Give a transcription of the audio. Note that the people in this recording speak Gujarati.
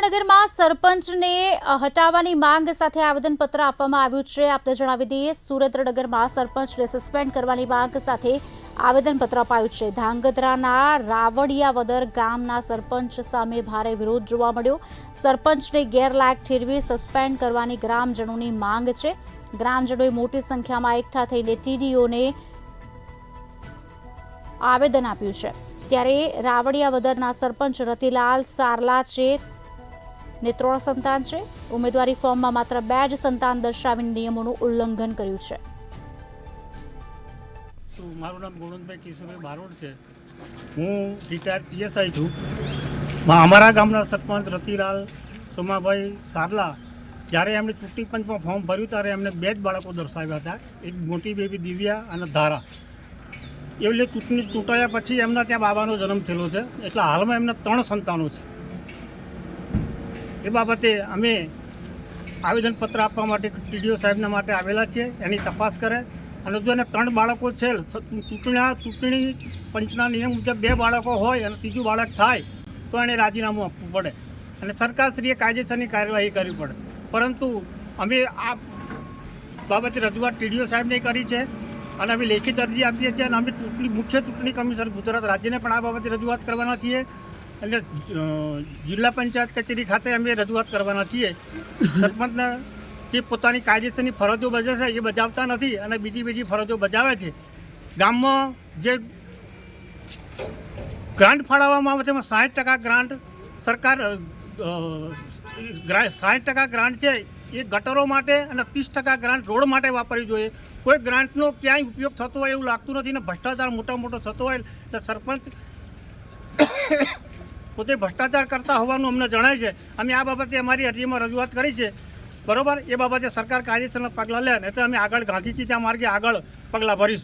સુરેન્દ્રનગરમાં સરપંચને હટાવવાની માંગ સાથે આવેદનપત્ર આપવામાં આવ્યું છે। આપને જણાવી દઈએ, સુરેન્દ્રનગરમાં સરપંચને સસ્પેન્ડ કરવાની માંગ સાથે આવેદનપત્ર અપાયું છે। ધાંગધ્રાના રાવડિયાવદર ગામના સરપંચ સામે ભારે વિરોધ જોવા મળ્યો। સરપંચને ગેરલાયક ઠેરવી સસ્પેન્ડ કરવાની ગ્રામજનોની માંગ છે। ગ્રામજનોએ મોટી સંખ્યામાં એકઠા થઈને ટીડીઓને આવેદન આપ્યું છે। ત્યારે રાવડિયાવદરના સરપંચ રતિલાલ સારલા છે ને 3 સંતાન છે। ઉમેદવારી ફોર્મમાં માત્ર 2 જ સંતાન દર્શાવીને નિયમોનું ઉલ્લંઘન કર્યું છે। મારું નામ ગુણવંતભાઈ કેશુભાઈ બારોટ છે। હું રિટાયર્ડ પીએસઆઈ છું। અમારા ગામના સરપંચ રતિલાલ સોમાભાઈ સારલા જ્યારે એમણે ચૂંટણી પંચમાં ફોર્મ ભર્યું ત્યારે એમને 2 જ બાળકો દર્શાવ્યા હતા, એક મોટી બેબી દિવ્યા અને ધારા। એટલે ચૂંટણી ચૂંટાયા પછી એમના ત્યાં બાબાનો જન્મ થયેલો છે, એટલે હાલમાં એમના 3 સંતાનો છે। એ બાબતે અમે આવેદનપત્ર આપવા માટે ટીડીઓ સાહેબના માટે આવેલા છીએ, એની તપાસ કરે અને જો એને 3 બાળકો છે, ચૂંટણી પંચના નિયમ મુજબ 2 બાળકો હોય અને ત્રીજું બાળક થાય તો એને રાજીનામું આપવું પડે અને સરકારશ્રીએ કાયદેસરની કાર્યવાહી કરવી પડે। પરંતુ અમે આ બાબતે રજૂઆત ટીડીઓ સાહેબને કરી છે અને અમે લેખિત અરજી આપીએ છીએ અને અમે મુખ્ય ચૂંટણી કમિશનર ગુજરાત રાજ્યને પણ આ બાબતે રજૂઆત કરવાના છીએ અને જિલ્લા પંચાયત કચેરી ખાતે અમે રજૂઆત કરવાના છીએ। સરપંચને જે પોતાની કાયદેસરની ફરજો બજાવે છે એ બજાવતા નથી અને બીજી ફરજો બજાવે છે। ગામમાં જે ગ્રાન્ટ ફાળવવામાં આવે છે એમાં 60% ગ્રાન્ટ સરકાર 60% ગ્રાન્ટ છે એ ગટરો માટે અને 30% ગ્રાન્ટ રોડ માટે વાપરવી જોઈએ। કોઈ ગ્રાન્ટનો ક્યાંય ઉપયોગ થતો હોય એવું લાગતું નથી ને ભ્રષ્ટાચાર મોટો થતો હોય તો સરપંચ પોતે ભ્રષ્ટાચાર કરતા હોવાનું અમને જણાય છે। અમે આ બાબતે અમારી અરજીમાં રજૂઆત કરી છે, બરાબર। એ બાબતે સરકાર કાયદેસરના પગલાં લે નહીં તો અમે આગળ ગાંધીજી ત્યાં માર્ગે આગળ પગલાં ભરીશું।